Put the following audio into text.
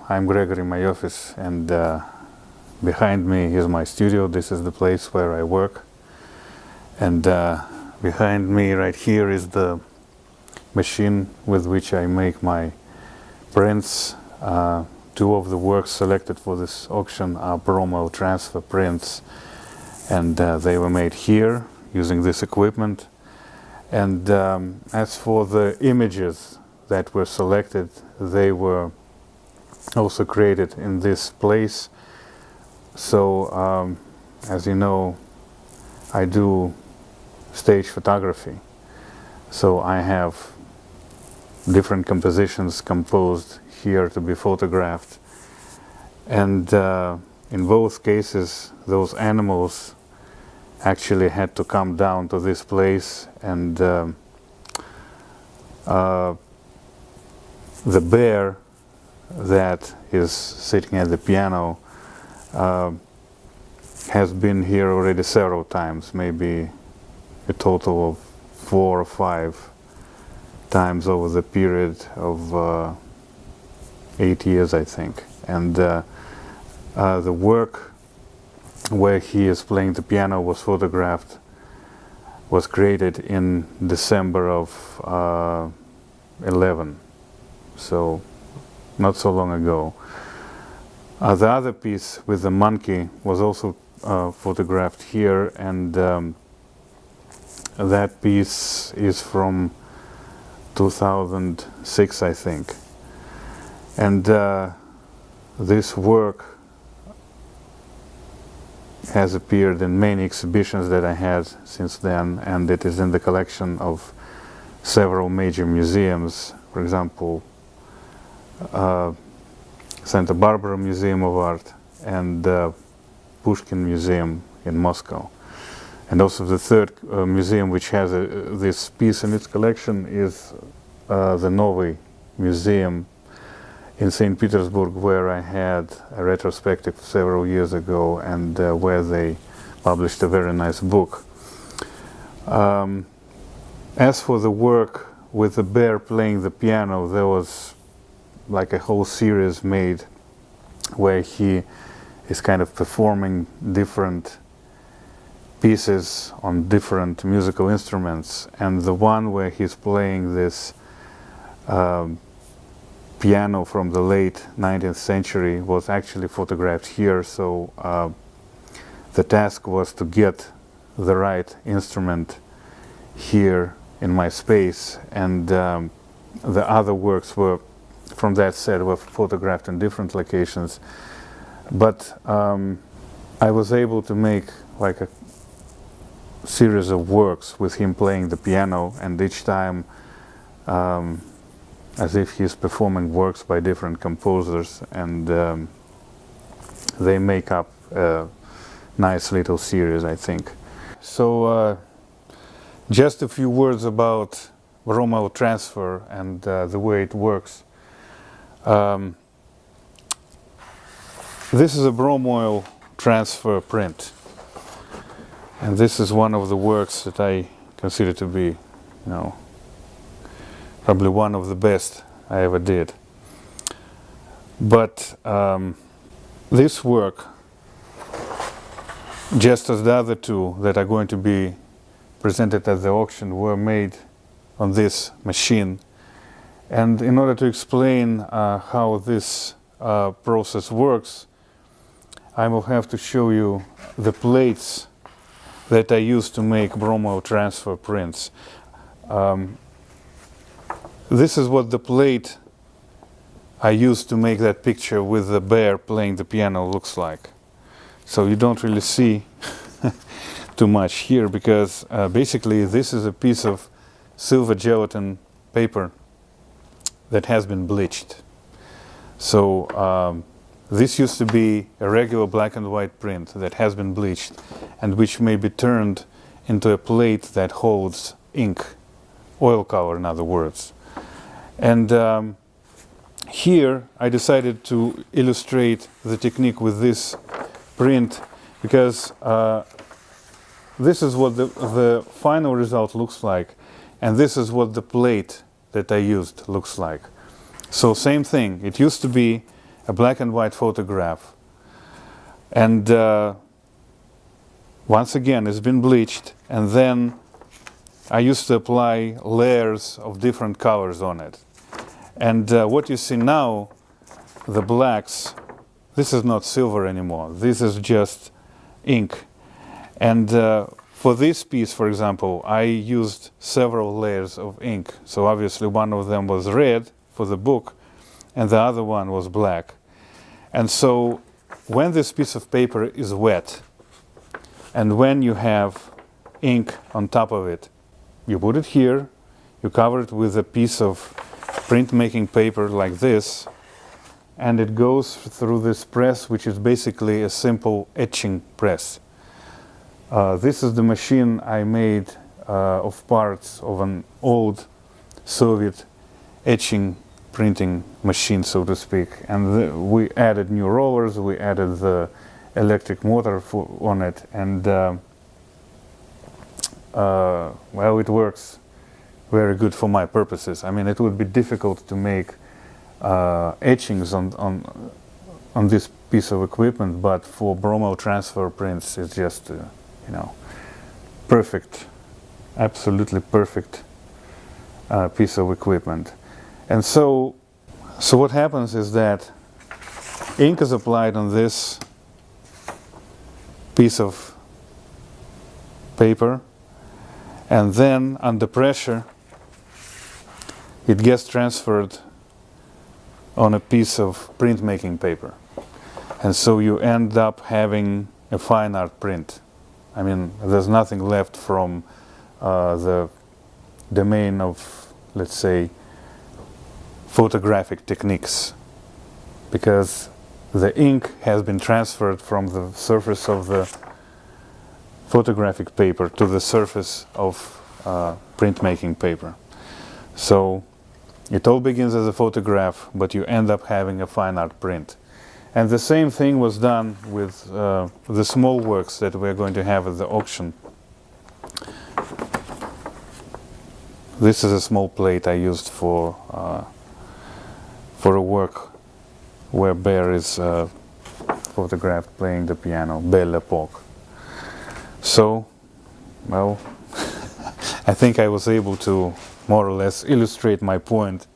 I'm Gregori Maiofis, and behind me is my studio. This is the place where I work. And behind me right here is the machine with which I make my prints. Two of the works selected for this auction are bromo transfer prints, and they were made here using this equipment. And as for the images that were selected, they were also created in this place. So as you know, I do stage photography, so I have different compositions composed here to be photographed, and in both cases those animals actually had to come down to this place, and the bear that is sitting at the piano has been here already several times, maybe a total of 4 or 5 times over the period of 8 years, I think. And the work where he is playing the piano was photographed, was created in December of 11, so not so long ago. The other piece with the monkey was also photographed here, and that piece is from 2006, I think. And this work has appeared in many exhibitions that I had since then, and it is in the collection of several major museums. For example, Santa Barbara Museum of Art and Pushkin Museum in Moscow. And also the third museum which has this piece in its collection is the Novy Museum in St. Petersburg, where I had a retrospective several years ago, and where they published a very nice book. As for the work with the bear playing the piano, there was like a whole series made where he is kind of performing different pieces on different musical instruments, and the one where he's playing this piano from the late 19th century was actually photographed here. So the task was to get the right instrument here in my space, and the other works were from that set were photographed in different locations. But I was able to make like a series of works with him playing the piano, and each time as if he's performing works by different composers, and they make up a nice little series, I think. So just a few words about bromo transfer and the way it works. This is a bromoil transfer print, and this is one of the works that I consider to be, probably one of the best I ever did. But this work, just as the other two that are going to be presented at the auction, were made on this machine. And in order to explain how this process works, I will have to show you the plates that I use to make bromo transfer prints. This is what the plate I used to make that picture with the bear playing the piano looks like. So you don't really see too much here, because basically this is a piece of silver gelatin paper that has been bleached. So this used to be a regular black and white print that has been bleached, and which may be turned into a plate that holds ink, oil color in other words. And here I decided to illustrate the technique with this print, because this is what the final result looks like, and this is what the plate that I used looks like. So same thing, it used to be a black and white photograph. And once again, it's been bleached, and then I used to apply layers of different colors on it. And what you see now, the blacks, this is not silver anymore. This is just ink. And for this piece, for example, I used several layers of ink. So obviously one of them was red for the book, and the other one was black. And so when this piece of paper is wet, and when you have ink on top of it, you put it here, you cover it with a piece of printmaking paper like this, and it goes through this press, which is basically a simple etching press. This is the machine I made of parts of an old Soviet etching printing machine, so to speak. And we added new rollers, we added the electric motor on it, and well, it works very good for my purposes. I mean, it would be difficult to make etchings on this piece of equipment, but for bromo transfer prints, it's just you know, perfect, absolutely perfect piece of equipment. And so what happens is that ink is applied on this piece of paper, and then under pressure it gets transferred on a piece of printmaking paper. And so you end up having a fine art print. I mean, there's nothing left from the domain of, let's say, photographic techniques, because the ink has been transferred from the surface of the photographic paper to the surface of printmaking paper. So it all begins as a photograph, but you end up having a fine art print. And the same thing was done with the small works that we're going to have at the auction. This is a small plate I used for a work where Bear is photographed playing the piano, Belle Époque. So, well, I think I was able to more or less illustrate my point.